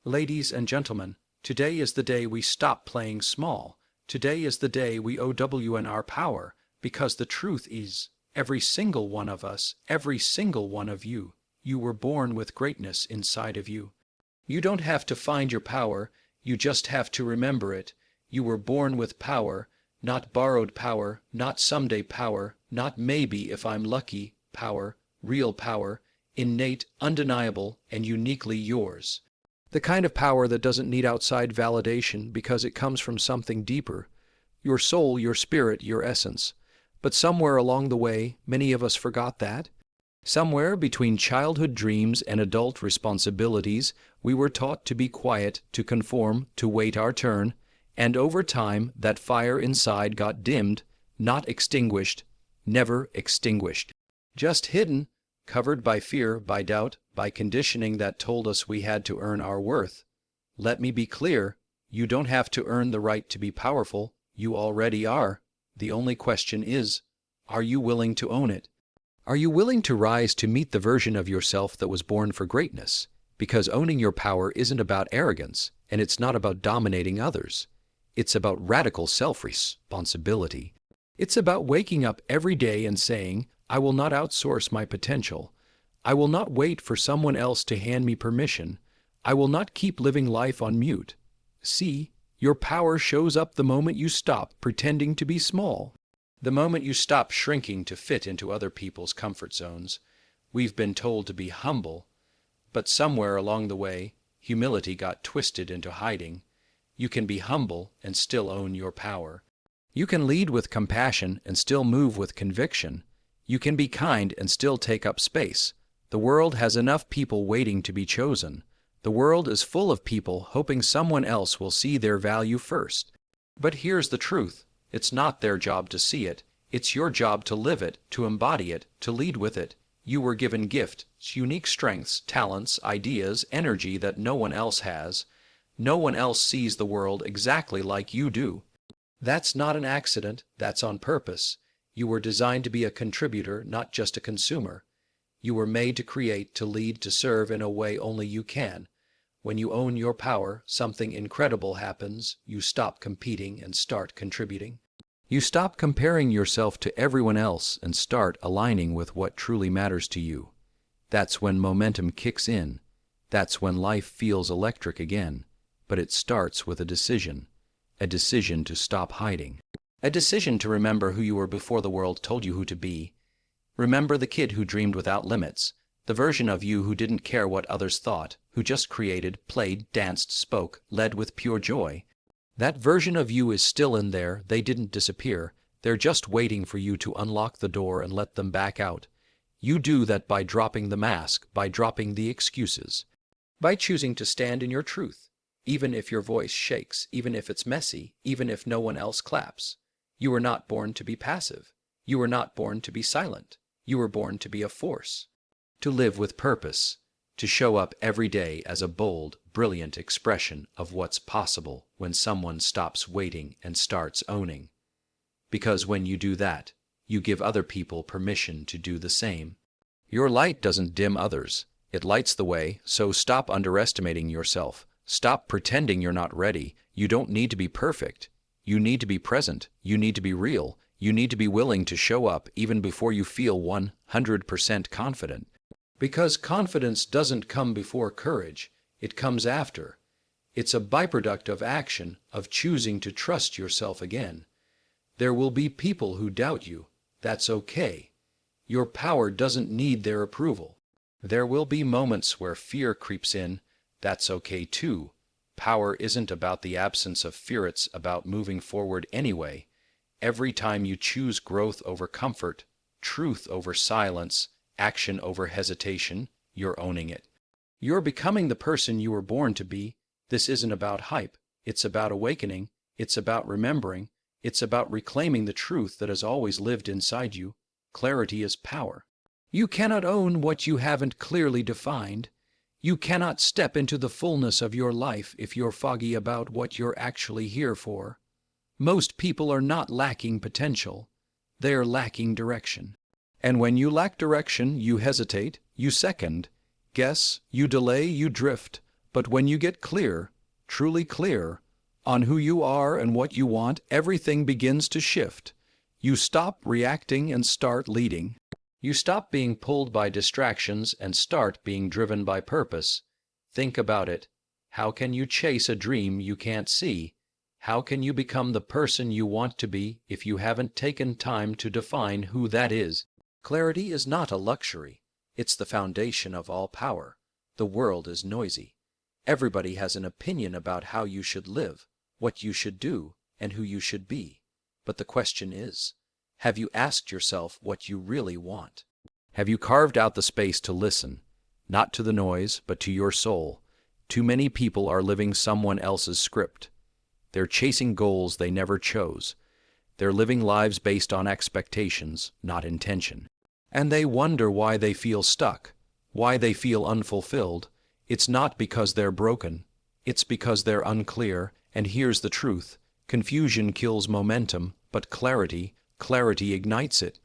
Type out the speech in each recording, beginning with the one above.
Ladies and gentlemen, today is the day we stop playing small. Today is the day we OWN our power, because the truth is, every single one of us, every single one of you, you were born with greatness inside of you. You don't have to find your power, you just have to remember it. You were born with power, not borrowed power, not someday power, not maybe if I'm lucky power, real power, innate, undeniable, and uniquely yours. The kind of power that doesn't need outside validation because it comes from something deeper. Your soul, your spirit, your essence. But somewhere along the way, many of us forgot that. Somewhere between childhood dreams and adult responsibilities, we were taught to be quiet, to conform, to wait our turn, and over time, that fire inside got dimmed, not extinguished, never extinguished. Just hidden, covered by fear, by doubt, by conditioning that told us we had to earn our worth. Let me be clear, you don't have to earn the right to be powerful, you already are. The only question is, are you willing to own it? Are you willing to rise to meet the version of yourself that was born for greatness? Because owning your power isn't about arrogance, and it's not about dominating others. It's about radical self-responsibility. It's about waking up every day and saying, I will not outsource my potential. I will not wait for someone else to hand me permission. I will not keep living life on mute. See, your power shows up the moment you stop pretending to be small. The moment you stop shrinking to fit into other people's comfort zones. We've been told to be humble, but somewhere along the way, humility got twisted into hiding. You can be humble and still own your power. You can lead with compassion and still move with conviction. You can be kind and still take up space. The world has enough people waiting to be chosen. The world is full of people hoping someone else will see their value first. But here's the truth. It's not their job to see it. It's your job to live it, to embody it, to lead with it. You were given gifts, unique strengths, talents, ideas, energy that no one else has. No one else sees the world exactly like you do. That's not an accident, that's on purpose. You were designed to be a contributor, not just a consumer. You were made to create, to lead, to serve in a way only you can. When you own your power, something incredible happens. You stop competing and start contributing. You stop comparing yourself to everyone else and start aligning with what truly matters to you. That's when momentum kicks in. That's when life feels electric again. But it starts with a decision to stop hiding. A decision to remember who you were before the world told you who to be. Remember the kid who dreamed without limits, the version of you who didn't care what others thought, who just created, played, danced, spoke, led with pure joy. That version of you is still in there. They didn't disappear. They're just waiting for you to unlock the door and let them back out. You do that by dropping the mask, by dropping the excuses, by choosing to stand in your truth, even if your voice shakes, even if it's messy, even if no one else claps. You were not born to be passive. You were not born to be silent. You were born to be a force, to live with purpose, to show up every day as a bold, brilliant expression of what's possible when someone stops waiting and starts owning. Because when you do that, you give other people permission to do the same. Your light doesn't dim others. It lights the way, so stop underestimating yourself. Stop pretending you're not ready. You don't need to be perfect. You need to be present. You need to be real. You need to be willing to show up even before you feel 100% confident. Because confidence doesn't come before courage, it comes after. It's a byproduct of action, of choosing to trust yourself again. There will be people who doubt you. That's okay. Your power doesn't need their approval. There will be moments where fear creeps in. That's okay too. Power isn't about the absence of fear, it's about moving forward anyway. Every time you choose growth over comfort, truth over silence, action over hesitation, you're owning it. You're becoming the person you were born to be. This isn't about hype. It's about awakening. It's about remembering. It's about reclaiming the truth that has always lived inside you. Clarity is power. You cannot own what you haven't clearly defined. You cannot step into the fullness of your life if you're foggy about what you're actually here for. Most people are not lacking potential. They're lacking direction. And when you lack direction, you hesitate, you second, guess, you delay, you drift. But when you get clear, truly clear, on who you are and what you want, everything begins to shift. You stop reacting and start leading. You stop being pulled by distractions and start being driven by purpose. Think about it. How can you chase a dream you can't see? How can you become the person you want to be if you haven't taken time to define who that is? Clarity is not a luxury. It's the foundation of all power. The world is noisy. Everybody has an opinion about how you should live, what you should do, and who you should be. But the question is, have you asked yourself what you really want? Have you carved out the space to listen, not to the noise, but to your soul? Too many people are living someone else's script. They're chasing goals they never chose. They're living lives based on expectations, not intention. And they wonder why they feel stuck, why they feel unfulfilled. It's not because they're broken. It's because they're unclear. And here's the truth. Confusion kills momentum, but clarity ignites it.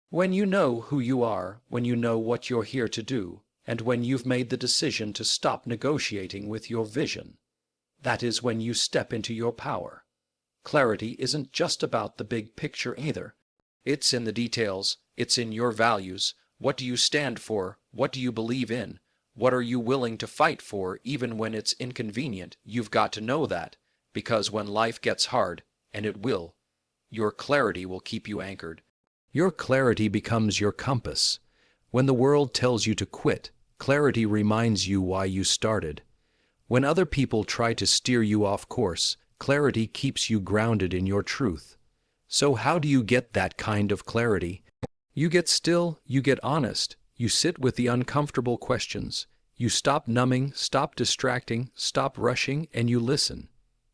When you know who you are, when you know what you're here to do, and when you've made the decision to stop negotiating with your vision, that is when you step into your power. Clarity isn't just about the big picture either. It's in the details. It's in your values. What do you stand for? What do you believe in? What are you willing to fight for even when it's inconvenient? You've got to know that, because when life gets hard, and it will, your clarity will keep you anchored. Your clarity becomes your compass. When the world tells you to quit, clarity reminds you why you started. When other people try to steer you off course, clarity keeps you grounded in your truth. So how do you get that kind of clarity? You get still, you get honest, you sit with the uncomfortable questions. You stop numbing, stop distracting, stop rushing, and you listen.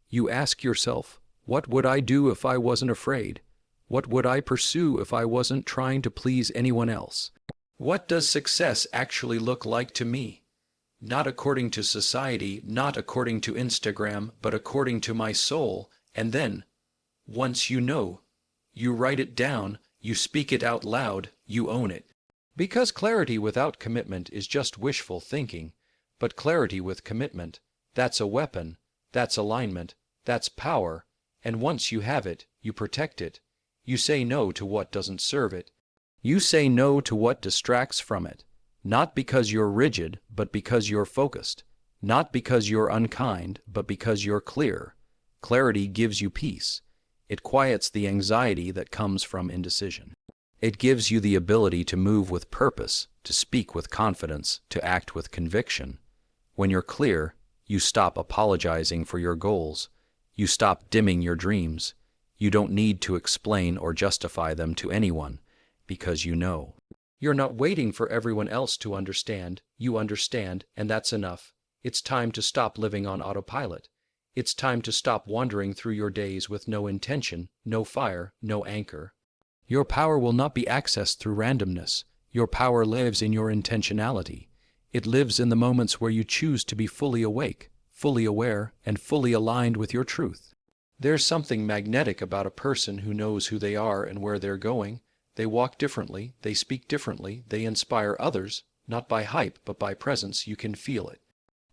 You ask yourself, what would I do if I wasn't afraid? What would I pursue if I wasn't trying to please anyone else? What does success actually look like to me? Not according to society, not according to Instagram, but according to my soul. And then, once you know, you write it down, you speak it out loud, you own it. Because clarity without commitment is just wishful thinking, but clarity with commitment, that's a weapon, that's alignment, that's power, and once you have it, you protect it. You say no to what doesn't serve it. You say no to what distracts from it. Not because you're rigid, but because you're focused. Not because you're unkind, but because you're clear. Clarity gives you peace. It quiets the anxiety that comes from indecision. It gives you the ability to move with purpose, to speak with confidence, to act with conviction. When you're clear, you stop apologizing for your goals. You stop dimming your dreams. You don't need to explain or justify them to anyone, because you know. You're not waiting for everyone else to understand. You understand, and that's enough. It's time to stop living on autopilot. It's time to stop wandering through your days with no intention, no fire, no anchor. Your power will not be accessed through randomness. Your power lives in your intentionality. It lives in the moments where you choose to be fully awake, fully aware, and fully aligned with your truth. There's something magnetic about a person who knows who they are and where they're going. They walk differently, they speak differently, they inspire others, not by hype, but by presence. You can feel it.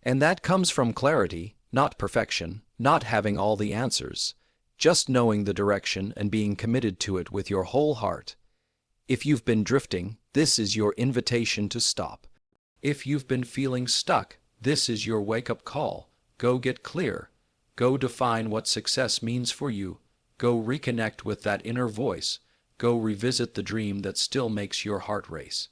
And that comes from clarity, not perfection, not having all the answers, just knowing the direction and being committed to it with your whole heart. If you've been drifting, this is your invitation to stop. If you've been feeling stuck, this is your wake-up call. Go get clear. Go define what success means for you. Go reconnect with that inner voice. Go revisit the dream that still makes your heart race.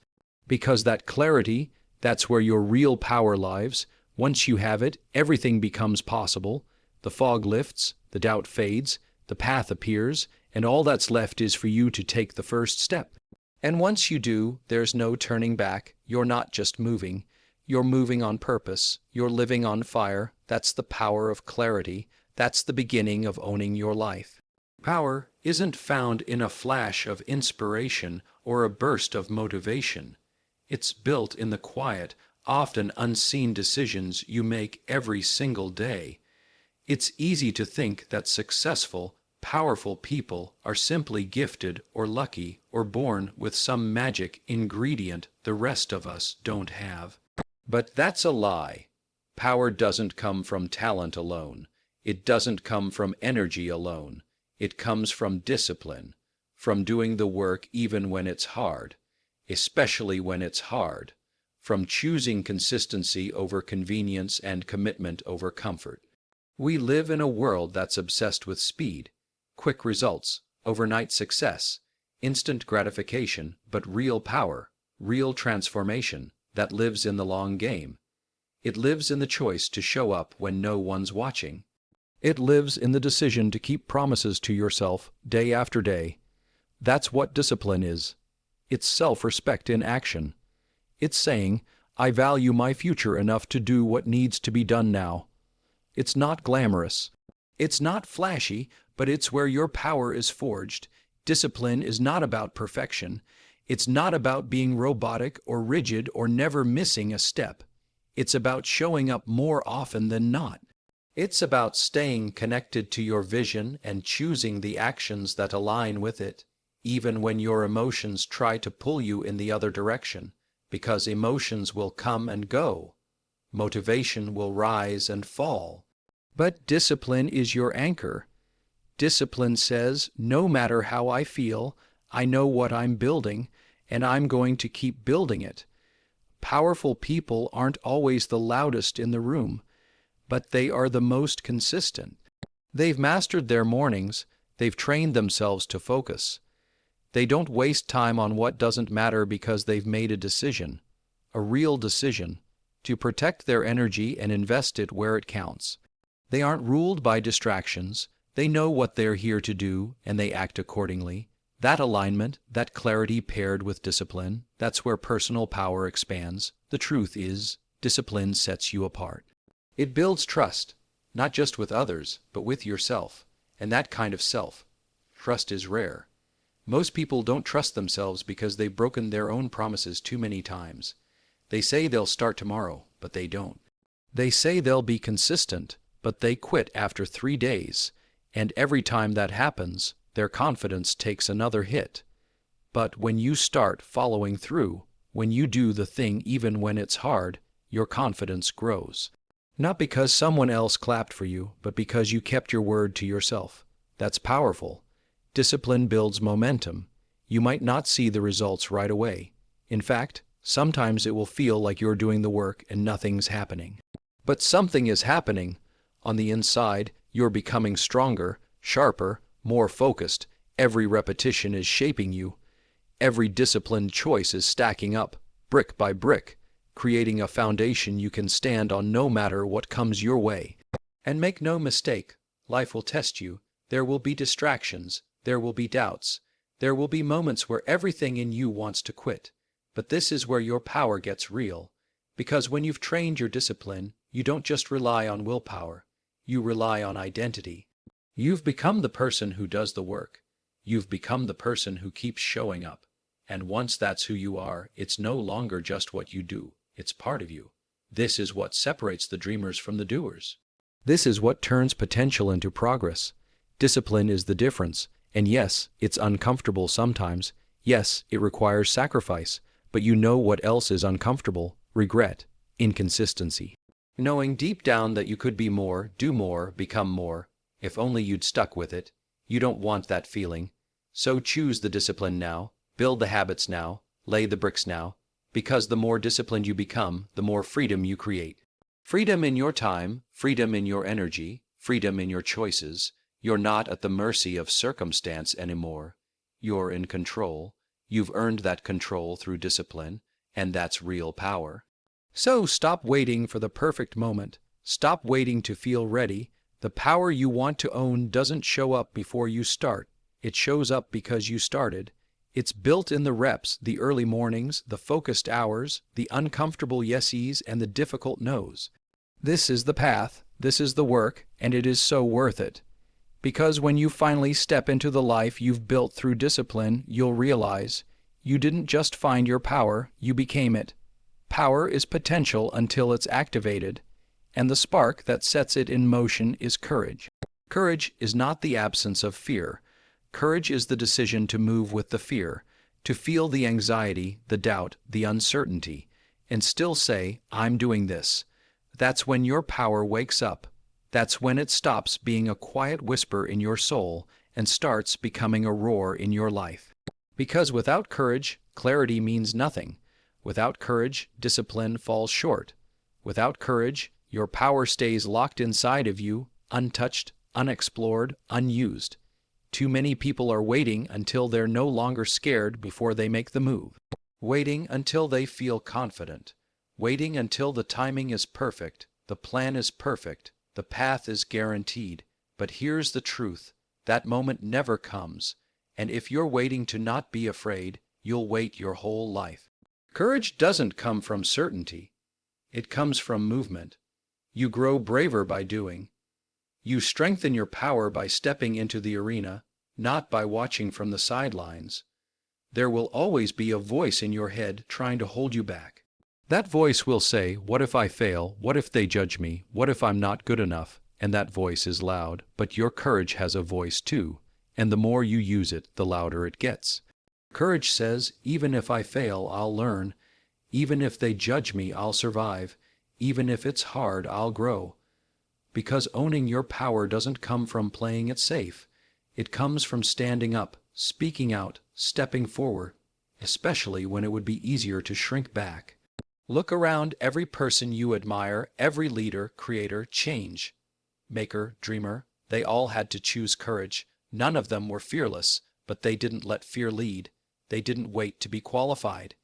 Because that clarity, that's where your real power lies. Once you have it, everything becomes possible. The fog lifts, the doubt fades, the path appears, and all that's left is for you to take the first step. And once you do, there's no turning back. You're not just moving. You're moving on purpose. You're living on fire. That's the power of clarity. That's the beginning of owning your life. Power isn't found in a flash of inspiration or a burst of motivation. It's built in the quiet, often unseen decisions you make every single day. It's easy to think that successful, powerful people are simply gifted or lucky or born with some magic ingredient the rest of us don't have. But that's a lie. Power doesn't come from talent alone. It doesn't come from energy alone. It comes from discipline, from doing the work even when it's hard, especially when it's hard, from choosing consistency over convenience and commitment over comfort. We live in a world that's obsessed with speed, quick results, overnight success, instant gratification, but real power, real transformation, that lives in the long game. It lives in the choice to show up when no one's watching. It lives in the decision to keep promises to yourself day after day. That's what discipline is. It's self-respect in action. It's saying, I value my future enough to do what needs to be done now. It's not glamorous. It's not flashy, but it's where your power is forged. Discipline is not about perfection. It's not about being robotic or rigid or never missing a step. It's about showing up more often than not. It's about staying connected to your vision and choosing the actions that align with it, even when your emotions try to pull you in the other direction, because emotions will come and go. Motivation will rise and fall. But discipline is your anchor. Discipline says, no matter how I feel, I know what I'm building, and I'm going to keep building it. Powerful people aren't always the loudest in the room, but they are the most consistent. They've mastered their mornings, they've trained themselves to focus. They don't waste time on what doesn't matter because they've made a real decision, to protect their energy and invest it where it counts. They aren't ruled by distractions, they know what they're here to do, and they act accordingly. That alignment, that clarity paired with discipline, that's where personal power expands. The truth is, discipline sets you apart. It builds trust, not just with others, but with yourself. And that kind of trust is rare. Most people don't trust themselves because they've broken their own promises too many times. They say they'll start tomorrow, but they don't. They say they'll be consistent, but they quit after 3 days. And every time that happens, their confidence takes another hit. But when you start following through, when you do the thing even when it's hard, your confidence grows. Not because someone else clapped for you, but because you kept your word to yourself. That's powerful. Discipline builds momentum. You might not see the results right away. In fact, sometimes it will feel like you're doing the work and nothing's happening. But something is happening. On the inside, you're becoming stronger, sharper, more focused. Every repetition is shaping you. Every disciplined choice is stacking up, brick by brick, creating a foundation you can stand on no matter what comes your way. And make no mistake, life will test you. There will be distractions. There will be doubts. There will be moments where everything in you wants to quit. But this is where your power gets real. Because when you've trained your discipline, you don't just rely on willpower. You rely on identity. You've become the person who does the work. You've become the person who keeps showing up. And once that's who you are, it's no longer just what you do. It's part of you. This is what separates the dreamers from the doers. This is what turns potential into progress. Discipline is the difference. And yes, it's uncomfortable sometimes. Yes, it requires sacrifice. But you know what else is uncomfortable? Regret, inconsistency. Knowing deep down that you could be more, do more, become more. If only you'd stuck with it. You don't want that feeling. So choose the discipline now. Build the habits now. Lay the bricks now. Because the more disciplined you become, the more freedom you create. Freedom in your time, freedom in your energy, freedom in your choices. You're not at the mercy of circumstance anymore. You're in control. You've earned that control through discipline, and that's real power. So stop waiting for the perfect moment. Stop waiting to feel ready. The power you want to own doesn't show up before you start. It shows up because you started. It's built in the reps, the early mornings, the focused hours, the uncomfortable yeses, and the difficult nos. This is the path, this is the work, and it is so worth it. Because when you finally step into the life you've built through discipline, you'll realize you didn't just find your power, you became it. Power is potential until it's activated, and the spark that sets it in motion is courage. Courage is not the absence of fear. Courage is the decision to move with the fear, to feel the anxiety, the doubt, the uncertainty, and still say, I'm doing this. That's when your power wakes up. That's when it stops being a quiet whisper in your soul and starts becoming a roar in your life. Because without courage, clarity means nothing. Without courage, discipline falls short. Without courage, your power stays locked inside of you, untouched, unexplored, unused. Too many people are waiting until they're no longer scared before they make the move. Waiting until they feel confident. Waiting until the timing is perfect, the plan is perfect, the path is guaranteed. But here's the truth. That moment never comes. And if you're waiting to not be afraid, you'll wait your whole life. Courage doesn't come from certainty. It comes from movement. You grow braver by doing. You strengthen your power by stepping into the arena, not by watching from the sidelines. There will always be a voice in your head trying to hold you back. That voice will say, "What if I fail? What if they judge me? What if I'm not good enough?" And that voice is loud, but your courage has a voice too, and the more you use it, the louder it gets. Courage says, "Even if I fail, I'll learn. Even if they judge me, I'll survive. Even if it's hard, I'll grow." Because owning your power doesn't come from playing it safe. It comes from standing up, speaking out, stepping forward, especially when it would be easier to shrink back. Look around. Every person you admire, every leader, creator, change maker, dreamer, they all had to choose courage. None of them were fearless, but they didn't let fear lead. They didn't wait to be qualified.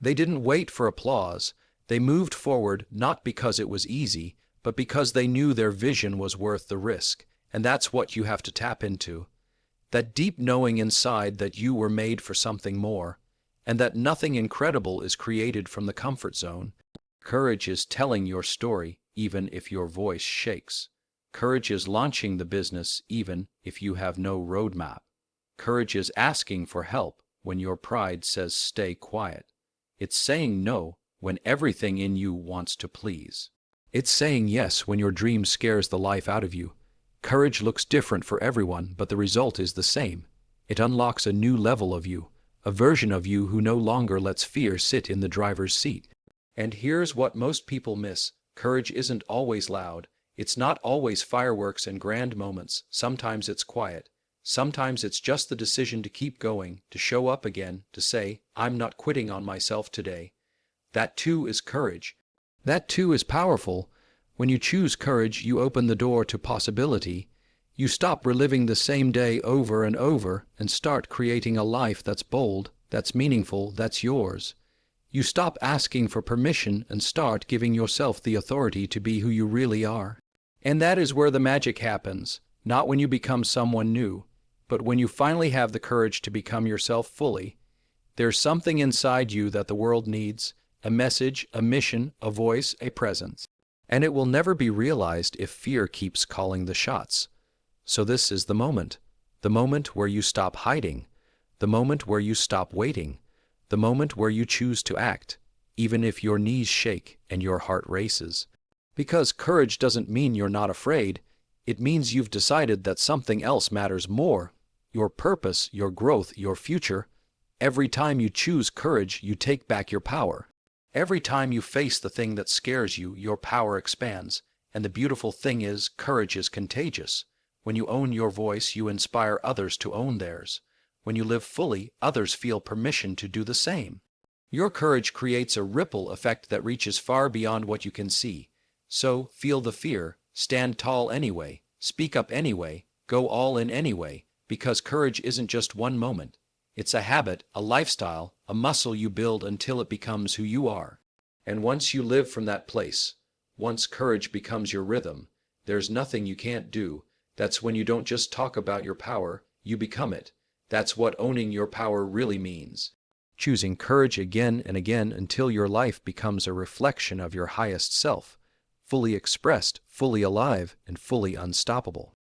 They didn't wait for applause. They moved forward not because it was easy, but because they knew their vision was worth the risk. And that's what you have to tap into. That deep knowing inside that you were made for something more, and that nothing incredible is created from the comfort zone. Courage is telling your story, even if your voice shakes. Courage is launching the business, even if you have no roadmap. Courage is asking for help when your pride says stay quiet. It's saying no when everything in you wants to please. It's saying yes when your dream scares the life out of you. Courage looks different for everyone, but the result is the same. It unlocks a new level of you, a version of you who no longer lets fear sit in the driver's seat. And here's what most people miss. Courage isn't always loud. It's not always fireworks and grand moments. Sometimes it's quiet. Sometimes it's just the decision to keep going, to show up again, to say, "I'm not quitting on myself today." That too is courage. That too is powerful. When you choose courage, you open the door to possibility. You stop reliving the same day over and over and start creating a life that's bold, that's meaningful, that's yours. You stop asking for permission and start giving yourself the authority to be who you really are. And that is where the magic happens, not when you become someone new, but when you finally have the courage to become yourself fully. There's something inside you that the world needs, a message, a mission, a voice, a presence. And it will never be realized if fear keeps calling the shots. So this is the moment where you stop hiding, the moment where you stop waiting, the moment where you choose to act, even if your knees shake and your heart races. Because courage doesn't mean you're not afraid, it means you've decided that something else matters more, your purpose, your growth, your future. Every time you choose courage, you take back your power. Every time you face the thing that scares you, your power expands. And the beautiful thing is, courage is contagious. When you own your voice, you inspire others to own theirs. When you live fully, others feel permission to do the same. Your courage creates a ripple effect that reaches far beyond what you can see. So, feel the fear, stand tall anyway, speak up anyway, go all in anyway, because courage isn't just one moment. It's a habit, a lifestyle, a muscle you build until it becomes who you are. And once you live from that place, once courage becomes your rhythm, there's nothing you can't do. That's when you don't just talk about your power, you become it. That's what owning your power really means. Choosing courage again and again until your life becomes a reflection of your highest self, fully expressed, fully alive, and fully unstoppable.